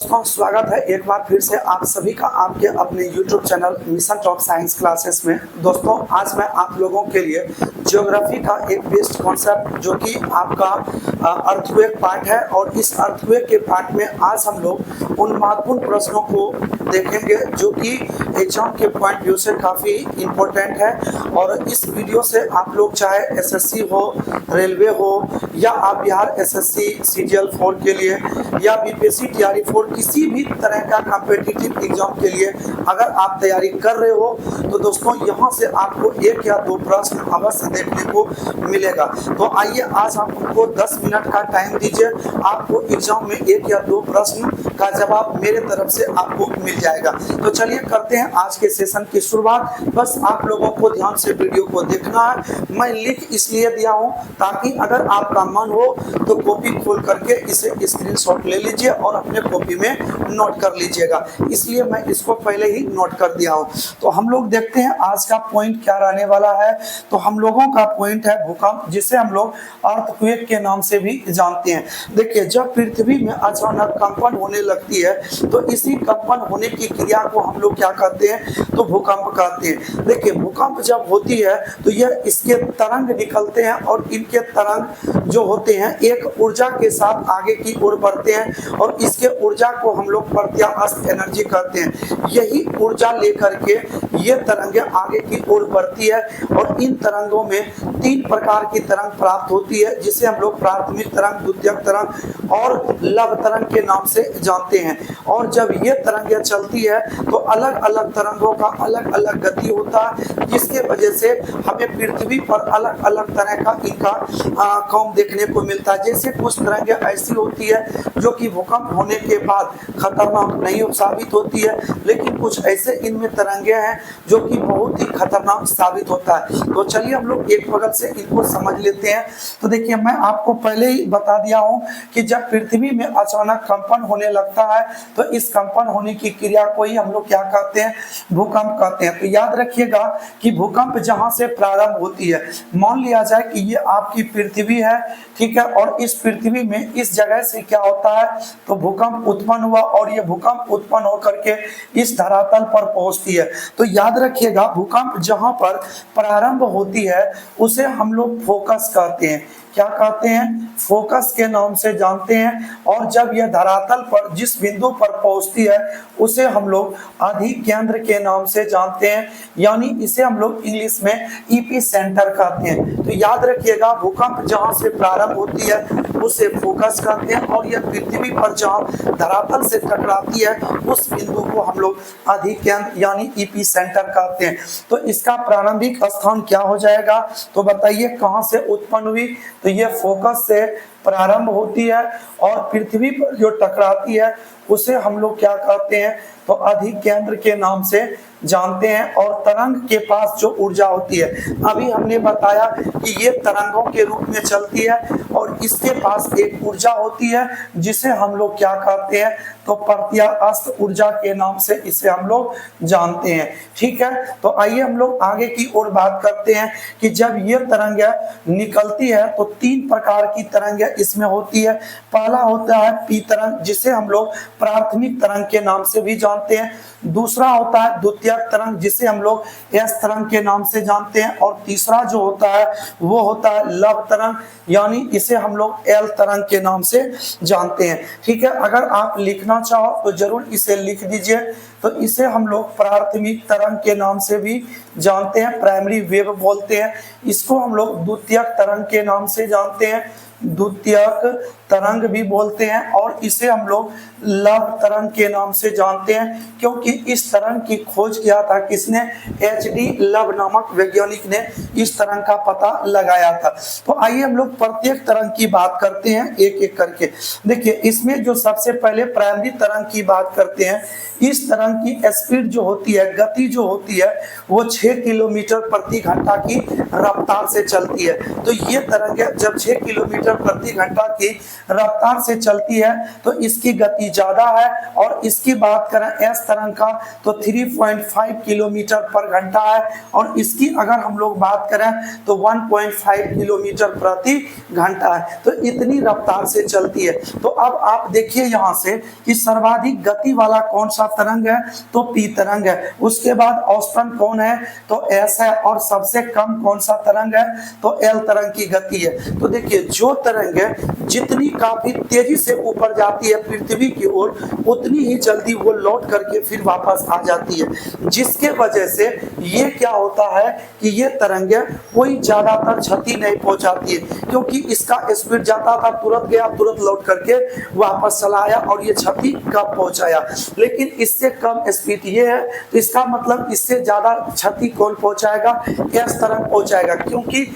दोस्तों स्वागत है एक बार फिर से आप सभी का आपके अपने YouTube channel mission top science classes में। दोस्तों आज मैं आप लोगों के लिए ज्योग्राफी का एक बेस्ट कॉन्सेप्ट जो कि आपका अर्थक्वेक पार्ट है, और इस अर्थक्वेक के पार्ट में आज हम लोग उन महत्वपूर्ण प्रश्नों को देखेंगे जो कि एग्जाम के पॉइंट व्यू से काफ़ी इम्पोर्टेंट है। और इस वीडियो से आप लोग चाहे एसएससी हो, रेलवे हो, या आप बिहार एसएससी सीजीएल 4 के लिए या बीपीएससी टीआरई 4 किसी भी तरह का कॉम्पिटिटिव एग्जाम के लिए अगर आप तैयारी कर रहे हो तो दोस्तों यहाँ से आपको एक या दो प्रश्न अवश्य देखने को मिलेगा। तो आइए आज हम आपको 10 मिनट का टाइम दीजिए, आपको एग्जाम में एक या दो प्रश्न का जवाब मेरे तरफ से आपको मिल जाएगा। तो चलिए करते हैं आज के सेशन की शुरुआत। बस आप लोगों को ध्यान से वीडियो को देखना है। मैं लिख इसलिए दिया हूँ ताकि अगर आपका मन हो तो कॉपी खोल करके इसे स्क्रीनशॉट ले लीजिए और अपने कॉपी में नोट कर लीजिएगा, इसलिए मैं इसको पहले ही नोट कर दिया हूँ। तो हम लोग देखते हैं आज का पॉइंट क्या रहने वाला है। तो हम लोगों का पॉइंट है भूकंप, जिसे हम लोग अर्थक्वेक के नाम से भी जानते हैं। देखिए जब पृथ्वी में अचानक कंपन होने लगती है तो इसी कंपन होने की क्रिया को हम लोग क्या कहते हैं, तो भूकंप कहते हैं। देखिए भूकंप जब होती है तो यह इसके तरंग निकलते हैं और इनके तरंग जो होते हैं एक ऊर्जा के साथ आगे की ओर बढ़ते हैं और इसके ऊर्जा को हम लोग प्रत्यास्थ एनर्जी कहते हैं। यही ऊर्जा लेकर के ये तरंगें आगे की ओर बढ़ती है और इन तरंगों में तीन प्रकार की तरंग प्राप्त होती है, जिसे हम लोग प्राथमिक तरंग, द्वितीयक तरंग और लव तरंग के नाम से जानते हैं। और जब ये तरंगें चलती है तो अलग अलग तरंगों का अलग अलग गति होता है, जिसके वजह से हमें पृथ्वी पर अलग अलग तरह का इनका काम देखने को मिलता है। जैसे कुछ तरंगें ऐसी होती है जो कि भूकंप होने के बाद खतरनाक नहीं साबित होती है, लेकिन कुछ ऐसे इनमें तरंगे हैं जो कि बहुत ही खतरनाक साबित होता है। तो चलिए हम लोग एक बगल से इनको समझ लेते हैं। तो देखिए मैं आपको पहले ही बता दिया हूं कि जब पृथ्वी में अचानक कंपन होने लगता है तो इस कंपन होने की क्रिया को ही हम लोग क्या कहते हैं, भूकंप कहते हैं। तो याद रखिएगा कि भूकंप जहां से प्रारंभ होती है, मान लिया जाए कि ये आपकी पृथ्वी है, ठीक है, और इस पृथ्वी में इस जगह से क्या होता है तो भूकंप उत्पन्न हुआ और ये भूकंप उत्पन्न होकर के इस धरातल पर पहुंचती है। तो याद रखिएगा भूकंप जहां पर प्रारंभ होती है उसे हम लोग फोकस कहते हैं। क्या कहते हैं, फोकस के नाम से जानते हैं। और जब यह धरातल पर जिस बिंदु पर पहुंचती है उसे हम लोग अधिकेंद्र के नाम से जानते हैं, यानी इसे हम लोग इंग्लिश में ईपी सेंटर कहते हैं। तो याद रखिएगा भूकंप जहां से प्रारंभ होती है उसे फोकस कहते हैं, और यह पृथ्वी पर जहां धरातल से टकराती है उस बिंदु को हम लोग अधिकेंद्र यानी ईपी सेंटर कहते हैं। तो इसका प्रारंभिक स्थान क्या हो जाएगा, तो बताइए कहां से उत्पन्न हुई, तो ये फोकस से प्रारंभ होती है और पृथ्वी पर जो टकराती है उसे हम लोग क्या कहते हैं, तो अधिकेंद्र के नाम से जानते हैं। और तरंग के पास जो ऊर्जा होती है, अभी हमने बताया कि ये तरंगों के रूप में चलती है और इसके पास एक ऊर्जा होती है जिसे हम लोग क्या कहते हैं, तो प्रत्यास्थ ऊर्जा के नाम से इसे हम लोग जानते हैं। ठीक है, तो आइए हम लोग आगे की ओर बात करते हैं कि जब ये तरंगें निकलती है तो तीन प्रकार की तरंगें इसमें होती है। पहला होता है पी तरंग, जिसे हम लोग प्राथमिक तरंग के नाम से भी जानते हैं। दूसरा होता है द्वितीयक तरंग, जिसे हम लोग एस तरंग के नाम से जानते हैं। और तीसरा जो होता है वो होता है लव तरंग, यानी इसे हम लोग एल तरंग के नाम से जानते हैं। ठीक है, अगर आप लिखना चाहो तो जरूर इसे लिख दीजिए। तो इसे हम लोग प्राथमिक तरंग के नाम से भी जानते हैं, प्राइमरी वेव बोलते हैं। इसको हम लोग द्वितीयक तरंग के नाम से जानते हैं, द्वितीयक तरंग भी बोलते हैं। और इसे हम लोग लव तरंग के नाम से जानते हैं, क्योंकि इस तरंग की खोज किया था किसने, एच.डी. लव नामक वैज्ञानिक ने इस तरंग का पता लगाया था। तो आइए हम लोग प्रत्येक तरंग की बात करते हैं एक एक करके। देखिए इसमें जो सबसे पहले प्राइमरी तरंग की बात करते हैं, इस तरंग की स्पीड जो होती है, गति जो होती है, वो 6 किलोमीटर प्रति घंटा की रफ्तार से चलती है। तो ये तरंगें जब 6 किलोमीटर प्रति घंटा की रफ्तार से चलती है तो इसकी गति ज्यादा है। और इसकी बात करें एस तरंग का तो 3.5 किलोमीटर पर घंटा है, और इसकी अगर हम लोग बात करें तो 1.5 किलोमीटर प्रति घंटा है। तो इतनी रफ्तार से चलती है। तो अब आप देखिए यहाँ से कि सर्वाधिक गति वाला कौन सा तरंग है, तो पी तरंग है। उसके बाद औसतन कौन है, तो एस है। और सबसे कम कौन सा तरंग है, तो एल तरंग की गति है। तो देखिए जो तरंग है जितनी काफी तेजी से ऊपर जाती है पृथ्वी की ओर, उतनी ही जल्दी वो लौट करके फिर वापस आ जाती है, जिसके वजह से ये क्या होता है कि ये तरंगे कोई ज्यादातर क्षति नहीं पहुंचाती है, क्योंकि इसका स्पीड जाता था, तुरंत गया, तुरंत लौट करके वापस चला आया और ये क्षति कब पहुंचाया। लेकिन इससे कम स्पीड ये है, तो इसका मतलब इससे ज्यादा क्षति कौन पहुंचाएगा, एस तरंग पहुंचाएगा, क्योंकि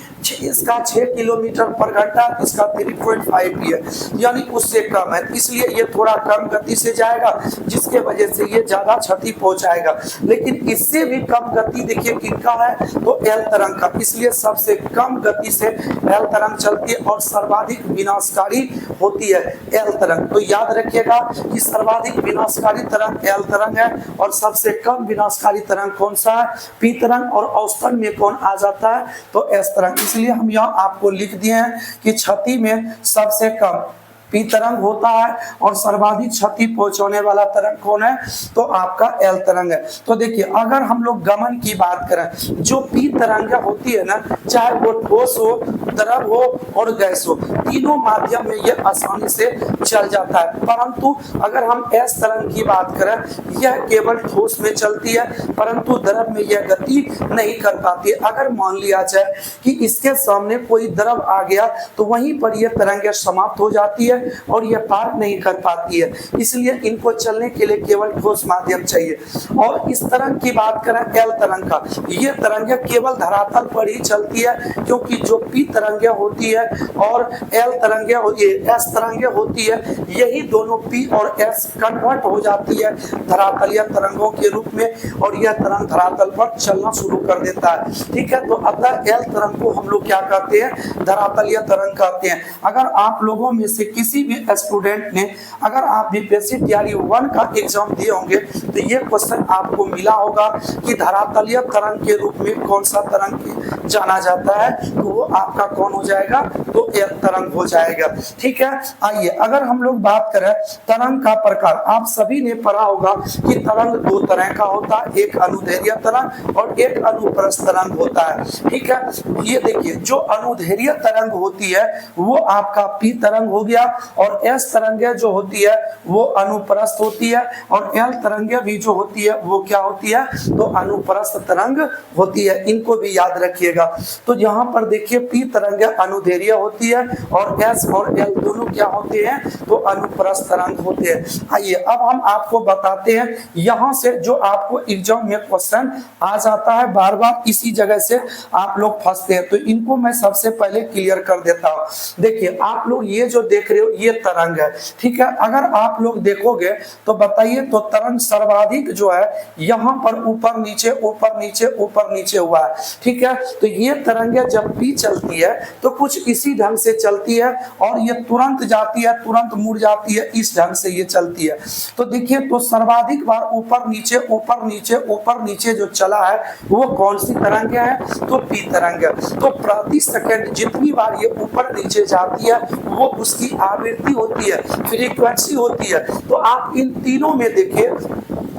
इसका 6 किलोमीटर पर घंटा, इसका 3.5 है, यानी उससे कम है, इसलिए ये थोड़ा कम गति से जाएगा, जिसके वजह से ये ज्यादा क्षति पहुंचाएगा। लेकिन इससे भी कम गति देखिए किसका है, तो एल तरंग का, इसलिए सबसे कम गति से एल तरंग चलती है और सर्वाधिक विनाशकारी होती है एल तरंग। तो याद रखिएगा कि सर्वाधिक विनाशकारी तरंग एल तरंग है और सबसे कम विनाशकारी तरंग कौन सा है, पी तरंग। और औसतन में कौन आ जाता है, तो एस तरंग। इसलिए हम यहाँ आपको लिख दिए हैं कि क्षति में सबसे कम पी तरंग होता है और सर्वाधिक क्षति पहुंचाने वाला तरंग कौन है, तो आपका एल तरंग है। तो देखिए अगर हम लोग गमन की बात करें, जो पी तरंग होती है ना, चाहे वो ठोस हो, द्रव हो और गैस हो, तीनों माध्यम में ये आसानी से चल जाता है। परंतु अगर हम एस तरंग की बात करें, यह केवल ठोस में चलती है, परंतु द्रव में यह गति नहीं कर पाती है। अगर मान लिया जाए कि इसके सामने कोई द्रव आ गया तो वहीं पर यह तरंग समाप्त हो जाती है और यह पार नहीं कर पाती है, इसलिए इनको चलने के लिए केवल ठोस माध्यम चाहिए। और इस तरंग की बात करें एल तरंग का, ये तरंग केवल धरातल पर ही चलती है, क्योंकि जो पी तरंग होती है और एल तरंग होती है, एस तरंग होती है, यही दोनों पी और एस कन्वर्ट हो जाती है धरातलीय तरंगों के रूप में, और यह तरंग धरातल पर चलना शुरू कर देता है। ठीक है, तो अतः एल तरंग को हम लोग क्या कहते हैं, धरातलीय तरंग कहते हैं। अगर आप लोगों में से किसी भी स्टूडेंट ने अगर आप बीपीएससी तैयारी 1 का एग्जाम दिए होंगे तो ये क्वेश्चन आपको मिला होगा कि धरातलीय तरंग के रूप में कौन सा तरंग जाना जाता है, तो वो आपका कौन हो जाएगा, तो एल तरंग हो जाएगा। ठीक है, आइए अगर हम लोग बात करें तरंग का प्रकार, आप सभी ने पढ़ा होगा कि तरंग दो तरह का होता है, एक अनुदैर्घ्य तरंग और एक अनुप्रस्थ तरंग होता है। ठीक है, ये देखिए जो अनुदैर्घ्य तरंग होती है वो आपका पी तरंग हो गया, और एस तरंगे जो होती है वो अनुप्रस्थ होती है, और एल तरंगे भी जो होती है वो क्या होती है, तो अनुप्रस्थ तरंग होती है। इनको भी याद रखिएगा। तो यहाँ पर देखिए पी तरंगे अनुदैर्घ्य होती है और एस और एल दोनों क्या होते हैं, तो अनुप्रस्थ तरंग होते हैं। आइए अब हम आपको बताते हैं, यहाँ से जो आपको एग्जाम में क्वेश्चन आ जाता है बार बार इसी जगह से आप लोग फंसते हैं, तो इनको मैं सबसे पहले क्लियर कर देता हूँ। देखिए आप लोग ये जो देख रहे हो ये तरंग है। ठीक है, अगर आप लोग देखोगे तो बताइए, तो तरंग सर्वाधिक जो है यहाँ पर ऊपर नीचे ऊपर नीचे ऊपर नीचे हुआ है। ठीक है, तो ये तरंगे जब भी चलती है तो कुछ इसी ढंग से चलती है, और ये तुरंत जाती है, तुरंत मुड़ जाती है, इस ढंग से ये चलती है। तो देखिए तो सर्वाधिक बार ऊपर नीचे ऊपर नीचे ऊपर नीचे जो चला है वो कौन सी तरंग है, तो पी तरंग है। तो प्रति सेकंड जितनी बार ये ऊपर नीचे जाती है वो उसकी आवृत्ति होती है, फ्रीक्वेंसी होती है। तो आप इन तीनों में देखिए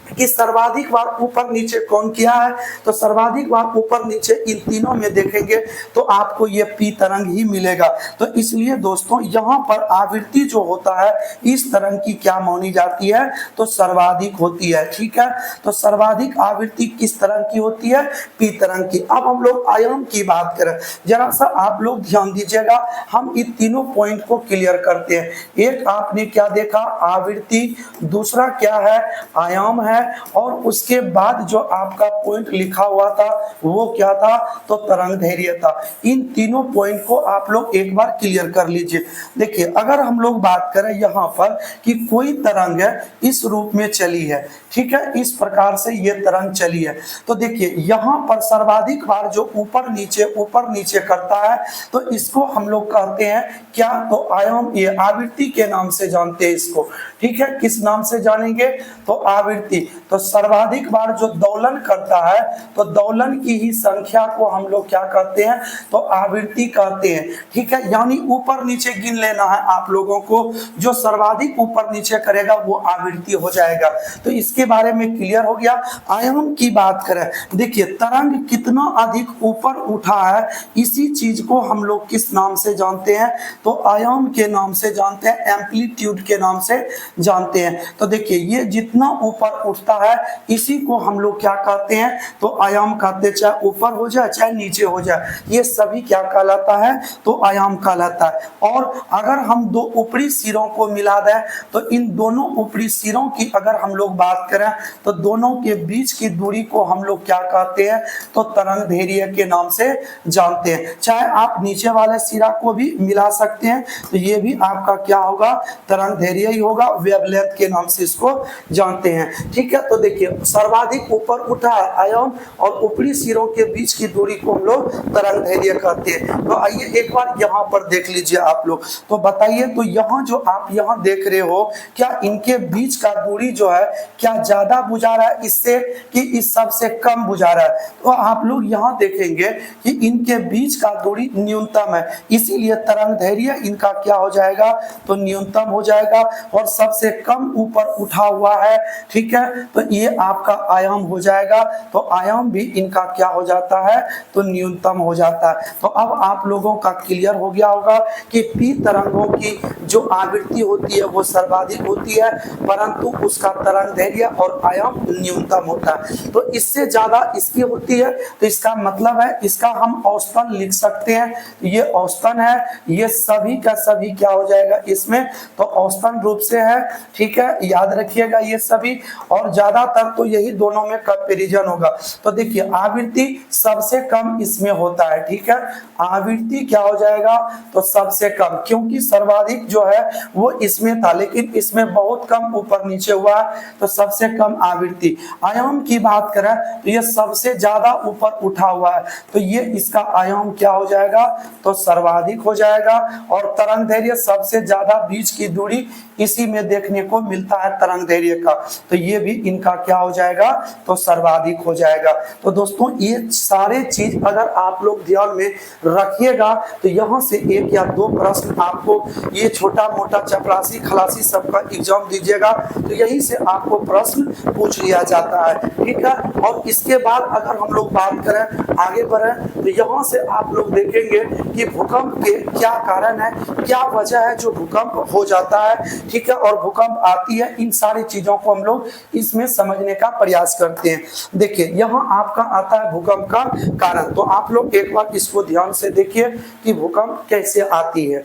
कि सर्वाधिक बार ऊपर नीचे कौन किया है, तो सर्वाधिक बार ऊपर नीचे इन तीनों में देखेंगे तो आपको ये पी तरंग ही मिलेगा। तो इसलिए दोस्तों यहाँ पर आवृत्ति जो होता है इस तरंग की क्या मानी जाती है, तो सर्वाधिक होती है। ठीक है, तो सर्वाधिक आवृत्ति किस तरंग की होती है, पी तरंग की। अब हम लोग आयाम की बात करें, जरा सा आप लोग ध्यान दीजिएगा, हम इन तीनों पॉइंट को क्लियर करते हैं। एक आपने क्या देखा, आवृत्ति, दूसरा क्या है, आयाम है, और उसके बाद जो आपका पॉइंट लिखा हुआ था वो क्या था, तो तरंग धैर्य था। इन तीनों पॉइंट को आप लोग एक बार क्लियर कर लीजिए। देखिए अगर हम लोग बात करें यहाँ पर कि कोई तरंग इस रूप में चली है, ठीक है, इस प्रकार से ये तरंग चली है, तो देखिए यहाँ पर सर्वाधिक बार जो ऊपर नीचे करता है तो इसको हम लोग कहते हैं क्या, तो आयाम, ये आवृत्ति के नाम से जानते हैं इसको, ठीक है। किस नाम से जानेंगे, तो आवृत्ति। तो सर्वाधिक बार जो दोलन करता है तो दोलन की ही संख्या को हम लोग क्या कहते हैं, तो आवृत्ति कहते हैं, ठीक है। यानी ऊपर नीचे गिन लेना है आप लोगों को, जो सर्वाधिक ऊपर नीचे करेगा वो आवृत्ति हो जाएगा। तो इसके बारे में क्लियर हो गया। आयाम की बात करें, देखिए तरंग कितना अधिक ऊपर उठा है इसी चीज को हम लोग किस नाम से जानते हैं, तो आयाम के नाम से जानते हैं, एम्पलीट्यूड के नाम से जानते हैं। तो देखिए ये जितना ऊपर उठता है इसी को हम लोग क्या कहते हैं, तो आयाम कहते हैं। चाहे ऊपर हो जाए चाहे नीचे हो जाए, ये सभी क्या कहलाता है, तो आयाम कहलाता है। और अगर हम दो ऊपरी सिरों को मिला दें तो इन दोनों ऊपरी सिरों की अगर हम लोग बात करें तो दोनों के बीच की दूरी को हम लोग क्या कहते हैं, तो तरंग धैर्य के नाम से जानते हैं। चाहे आप नीचे वाले सिरा को भी मिला सकते हैं तो ये भी आपका क्या होगा, तरंग धैर्य ही होगा, वेवलेंथ के नाम से इसको जानते हैं, ठीक है। तो देखिए सर्वाधिक ऊपर उठा है आयाम और ऊपरी सिरों के बीच की दूरी को हम लोग तरंग धैर्य कहते हैं। तो आइए एक बार यहाँ पर देख लीजिए आप लोग, तो बताइए, तो यहाँ जो आप यहाँ देख रहे हो क्या इनके बीच का दूरी जो है क्या ज्यादा बुझा रहा है इससे कि इस सबसे कम बुझा रहा है, तो आप लोग यहाँ देखेंगे कि इनके बीच का दूरी न्यूनतम है, इसीलिए तरंग धैर्य इनका क्या हो जाएगा, तो न्यूनतम हो जाएगा। और सबसे कम ऊपर उठा हुआ है, ठीक है, तो ये आपका आयाम हो जाएगा। तो आयाम भी इनका क्या हो जाता है, तो न्यूनतम हो जाता है। तो अब आप लोगों का क्लियर हो गया होगा कि पी तरंगों की जो आवृत्ति होती है वो सर्वाधिक होती है, परंतु उसका तरंग धैर्य और आयाम न्यूनतम होता है। तो इससे ज्यादा इसकी होती है तो इसका मतलब है इसका हम औसतन लिख सकते हैं। ये औसतन है, ये सभी का सभी क्या हो जाएगा इसमें, तो औसतन रूप से है, ठीक है, याद रखिएगा ये सभी। और ज्यादातर तो यही दोनों में कंपैरिजन होगा। तो देखिए आवृत्ति सबसे कम इसमें होता है, ठीक है, आवृत्ति क्या हो जाएगा, तो सबसे कम, क्योंकि सर्वाधिक जो है वो इसमें था लेकिन इसमें बहुत कम ऊपर नीचे हुआ तो सबसे कम आवृत्ति। आयाम की बात करें तो ये सबसे ज्यादा ऊपर उठा हुआ है तो ये इसका आयाम क्या हो जाएगा, तो सर्वाधिक हो जाएगा। और तरंग धैर्य सबसे ज्यादा बीच की दूरी इसी में देखने को मिलता है तरंग धैर्य का, तो ये भी इनका क्या हो जाएगा, तो सर्वाधिक हो जाएगा। तो दोस्तों ये सारे चीज अगर आप लोग ध्यान में रखिएगा तो यहाँ से एक या दो प्रश्न आपको, ये छोटा मोटा चपरासी खलासी सबका एग्जाम दीजिएगा तो यही से आपको प्रश्न पूछ लिया जाता है, ठीक है। और इसके बाद अगर हम लोग बात करें आगे बढ़े तो यहाँ से आप लोग देखेंगे कि भूकंप के क्या कारण है, क्या वजह है जो भूकंप हो जाता है, ठीक है, और भूकंप आती है, इन सारी चीजों को हम लोग इसमें समझने का प्रयास करते हैं। देखिए यहाँ आपका आता है भूकंप का कारण, तो आप लोग एक बार इसको ध्यान से देखिए कि भूकंप कैसे आती है।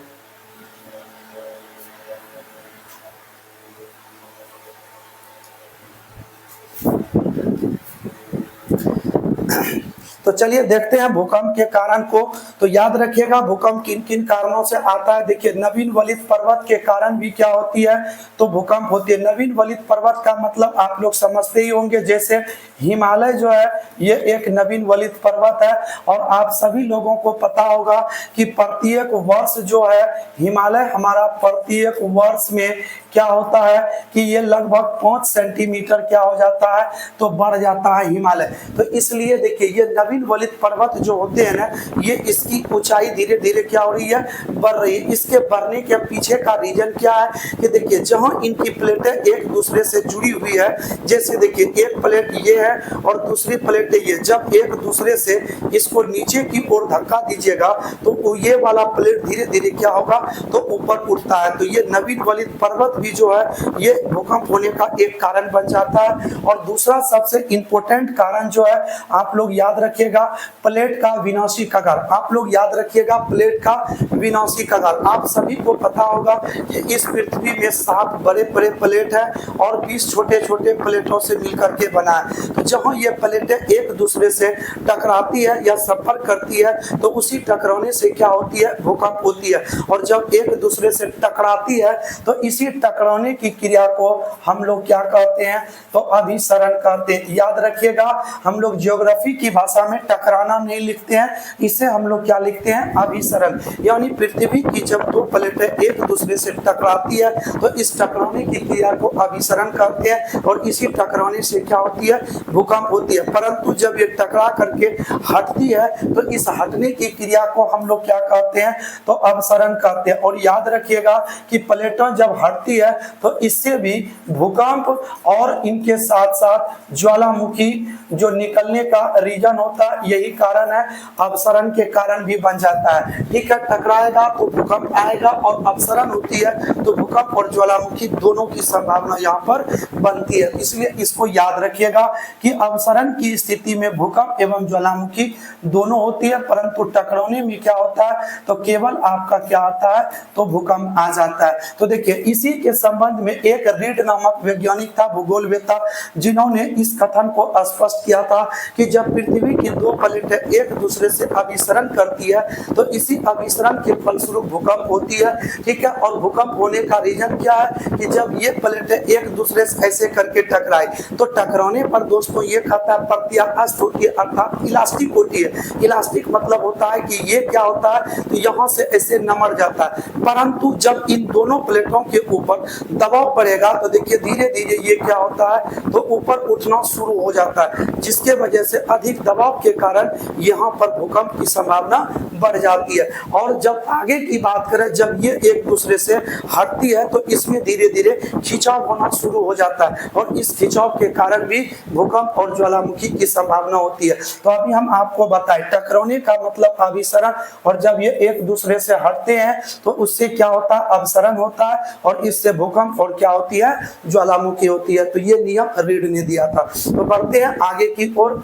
तो चलिए देखते हैं भूकंप के कारण को। तो याद रखिएगा भूकंप किन किन कारणों से आता है। देखिए नवीन वलित पर्वत के कारण भी क्या होती है, तो भूकंप होती है। नवीन वलित पर्वत का मतलब आप लोग समझते ही होंगे, जैसे हिमालय जो है ये एक नवीन वलित पर्वत है और आप सभी लोगों को पता होगा कि प्रत्येक वर्ष जो है हिमालय हमारा प्रत्येक वर्ष में क्या होता है कि ये लगभग 5 सेंटीमीटर क्या हो जाता है, तो बढ़ जाता है हिमालय। तो इसलिए देखिए ये नवीन वलित पर्वत जो होते हैं ना, ये इसकी ऊंचाई धीरे धीरे क्या हो रही है, बढ़ रही है। इसके बढ़ने के पीछे का रीजन क्या है कि देखिए जहां इनकी प्लेटें एक दूसरे से जुड़ी हुई है, जैसे देखिए एक प्लेट ये है और दूसरी प्लेट ये, जब एक दूसरे से इसको नीचे की ओर धक्का दीजिएगा तो ये वाला प्लेट धीरे धीरे क्या होगा, तो ऊपर उठता है। तो ये नवीन वलित पर्वत भी जो है ये भूकंप होने का एक कारण बन जाता है। और दूसरा सबसे इंपॉर्टेंट कारण जो है आप लोग याद रखिएगा, प्लेट का विनाशी कगार। आप लोग याद रखिएगा प्लेट का विनाशी कगार। आप सभी को पता होगा कि इस पृथ्वी में 7 बड़े बड़े प्लेट है और 20 छोटे छोटे प्लेटों से मिलकर के बना है। तो जब ये प्लेटें एक दूसरे से टकराती है या संपर्क करती है तो उसी टकराने से क्या होती है, भूकंप होती है। और जब एक दूसरे से टकराती है तो इसी टकराने की क्रिया को हम लोग क्या कहते हैं, तो अभिसरण कहते हैं। याद रखिएगा हम लोग ज्योग्राफी की भाषा में टकराना नहीं लिखते हैं, इसे हम लोग क्या लिखते हैं, अभिसरण। यानी पृथ्वी की जब 2 प्लेटें एक दूसरे से टकराती है तो इस टकराने की क्रिया को अभिसरण कहते हैं और इसी टकराने से क्या होती है, भूकंप होती है। परंतु जब ये टकरा करके हटती है तो इस हटने की क्रिया को हम लोग क्या कहते हैं, तो अवसरण कहते हैं। और याद रखिएगा कि प्लेटें जब हटती है तो इससे भी भूकंप और इनके साथ साथ ज्वालामुखी जो निकलने का रीजन होता है, यही कारण है, अवसरण के कारण भी बन जाता है। ठीक है, टकराएगा तो भूकंप आएगा और अवसरण होती है तो भूकंप और ज्वालामुखी दोनों की संभावना यहाँ पर बनती है। इसलिए इसको याद रखिएगा कि अवसरण की स्थिति में भूकंप एवं ज्वालामुखी दोनों होती है, परंतु टकराने में क्या होता है, तो केवल आपका क्या आता है, तो भूकंप आ जाता है। तो देखिए इसी के संबंध में एक रीड नामक वैज्ञानिक था, भूगोलवेत्ता, जिन्होंने इस कथन को स्पष्ट किया था कि जब पृथ्वी की 2 प्लेटें एक दूसरे से अभिसरण करती है तो इसी अभिसरण के फलस्वरूप भूकंप होती है। ठीक है, और भूकंप होने का रीजन क्या है कि जब ये प्लेटें एक दूसरे से ऐसे करके टकराए तो टकराने पर दोस्तों ये कहता है प्रत्यास्थ होती है, अर्थात इलास्टिक होती है। इलास्टिक मतलब होता है कि ये क्या होता है, तो यहाँ से ऐसे नमर जाता है। परंतु जब इन दोनों प्लेटों के ऊपर दबाव पड़ेगा तो देखिए धीरे धीरे ये क्या होता है, तो ऊपर उठना शुरू हो जाता है, जिसके वजह से अधिक दबाव के कारण यहाँ पर भूकंप की संभावना बढ़ जाती है। और जब आगे की बात करें, जब ये एक दूसरे से हटती है तो इसमें धीरे धीरे खिंचाव होना शुरू हो जाता है और इस खिंचाव के कारण भी भूकंप और ज्वालामुखी की संभावना होती है। तो अभी हम आपको बताएं, टकराने का मतलब अभिसरण, और जब ये एक दूसरे से हटते हैं तो उससे क्या होता है, अवसरण होता है और इससे भूकंप और क्या होती है, ज्वालामुखी होती है। तो ये नियम रीड ने दिया था। तो बढ़ते हैं आगे की ओर।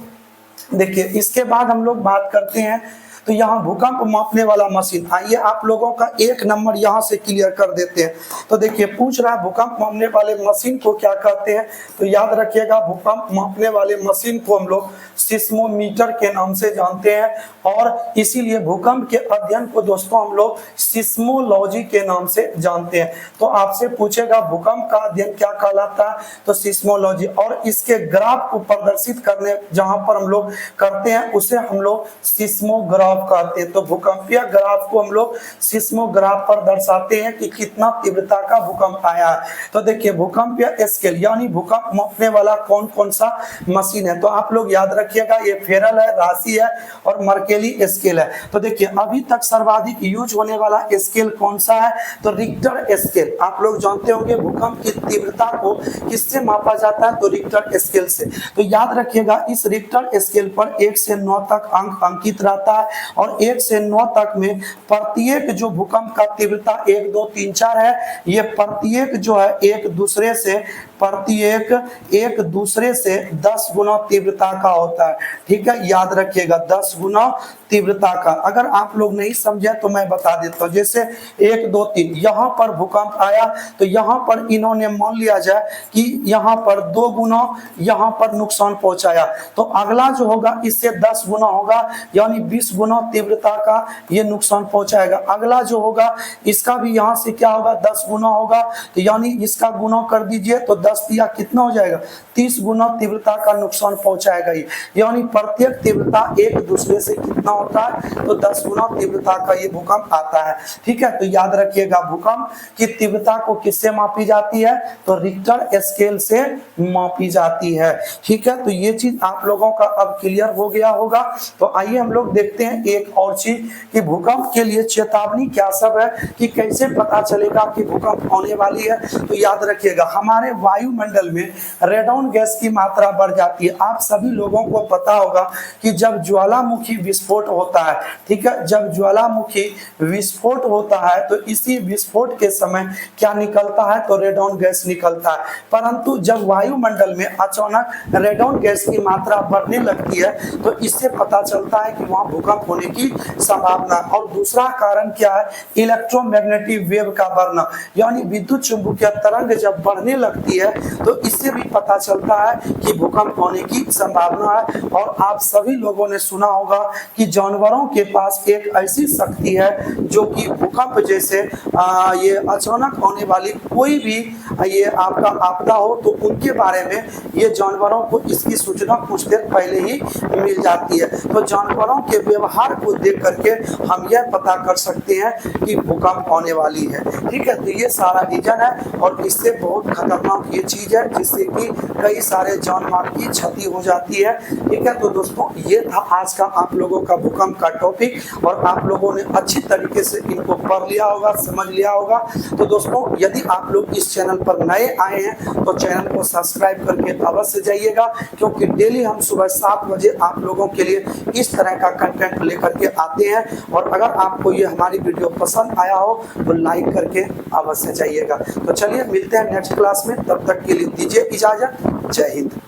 देखिए इसके बाद हम लोग बात करते हैं, तो यहाँ भूकंप मापने वाला मशीन, आइए आप लोगों का 1 नंबर यहाँ से क्लियर कर देते हैं। तो देखिए पूछ रहा है भूकंप मापने वाले मशीन को क्या कहते हैं, तो याद रखिएगा भूकंप मापने वाले मशीन को हम लोग सिस्मोमीटर के नाम से जानते हैं और इसीलिए भूकंप के अध्ययन को दोस्तों हम लोग सिस्मोलॉजी के नाम से जानते हैं। तो आपसे पूछेगा भूकंप का अध्ययन क्या कहलाता है, तो सिस्मोलॉजी। और इसके ग्राफ को प्रदर्शित करने जहां पर हम लोग करते हैं उसे हम लोग सिस्मोग्राफ कहते हैं। तो भूकंपीय ग्राफ को हम लोग सिस्मोग्राफ पर दर्शाते हैं कि कितना तीव्रता का भूकंप आया है। तो देखिए भूकंपीय स्केल यानी भूकंप मापने वाला कौन कौन सा मशीन है, तो आप लोग याद रखिएगा ये फेरल है, राशि है और मर्केली स्केल है। तो देखिए अभी तक सर्वाधिक यूज होने वाला स्केल कौन सा है, तो रिक्टर स्केल। आप लोग जानते होंगे भूकंप की तीव्रता को किससे मापा जाता है, तो रिक्टर स्केल से। तो याद रखिएगा इस रिक्टर स्केल पर 1 से 9 तक अंक अंकित रहता है और 1 से 9 तक में प्रत्येक जो भूकंप का तीव्रता 1, 2, 3, 4 है, ये प्रत्येक जो है एक दूसरे से 10 गुना तीव्रता का होता है। ठीक है, याद रखिएगा 10 गुना तीव्रता का। अगर आप लोग नहीं समझे तो मैं बता देता हूँ, जैसे 1, 2, 3 यहाँ पर भूकंप आया तो यहाँ पर इन्होंने मान लिया जाए कि यहाँ पर 2 गुना यहाँ पर नुकसान पहुंचाया, तो अगला जो होगा इससे 10 गुना होगा यानी 20 गुना तीव्रता का ये नुकसान पहुंचाएगा। अगला जो होगा इसका भी यहाँ से क्या होगा, 10 गुना होगा, तो यानी इसका गुना कर दीजिए तो 10 दिया कितना हो जाएगा, 30 गुना तीव्रता का नुकसान पहुंचाएगा ये। यानी प्रत्येक तीव्रता एक दूसरे से कितना होता है, तो 10 गुना तीव्रता का ये भूकंप आता है। ठीक है, तो याद रखिएगा भूकंप की तीव्रता को किससे मापी जाती है, तो रिक्टर स्केल से मापी जाती है। ठीक है, तो ये चीज आप लोगों का अब क्लियर हो गया होगा। तो आइए हम लोग देखते हैं एक और चीज कि भूकंप के लिए चेतावनी क्या सब है, कि कैसे पता चलेगा कि भूकंप होने वाली है। तो याद रखिएगा हमारे वायुमंडल में रेडॉन गैस की मात्रा बढ़ जाती है। आप सभी लोगों को पता होगा कि जब ज्वालामुखी विस्फोट होता है, ठीक है, जब ज्वालामुखी विस्फोट होता है तो इसी विस्फोट के समय क्या निकलता है, तो रेडॉन गैस निकलता है। परंतु जब वायुमंडल में अचानक रेडॉन गैस की मात्रा बढ़ने लगती है तो इससे पता चलता है कि वहां भूकंप होने की संभावना। और दूसरा कारण क्या है, इलेक्ट्रोमैग्नेटिक वेव का बढ़ना, यानी विद्युत चुंबकीय तरंग जब बढ़ने लगती है तो इससे भी पता चलता है कि भूकंप होने की संभावना है। और आप सभी लोगों ने सुना होगा कि जानवरों के पास एक ऐसी शक्ति है जो कि भूकंप जैसे ये अचानक होने वाली कोई भी ये आपका आपदा हो तो उनके बारे में ये जानवरों को इसकी सूचना कुछ देर पहले ही मिल जाती है। तो जानवरों के व्यवहार को देख करके हम यह पता कर सकते हैं कि भूकंप होने वाली है, ठीक है। तो ये सारा रीजन है और इससे बहुत खतरनाक ये चीज है जिससे कि कई सारे जान माल की क्षति हो जाती है, ठीक है। तो दोस्तों ये था आज का आप लोगों का भूकंप का टॉपिक और आप लोगों ने अच्छी तरीके से इनको पढ़ लिया होगा, समझ लिया होगा। तो दोस्तों यदि आप लोग इस चैनल पर नए आए हैं तो चैनल को सब्सक्राइब करके अवश्य जाइएगा, क्योंकि डेली हम सुबह 7 बजे आप लोगों के लिए इस तरह का कंटेंट लेकर के आते हैं। और अगर आपको ये हमारी वीडियो पसंद आया हो तो लाइक करके अवश्य जाइएगा। तो चलिए मिलते हैं नेक्स्ट क्लास में, तब तक के लिए दीजिए इजाजत। जय हिंद।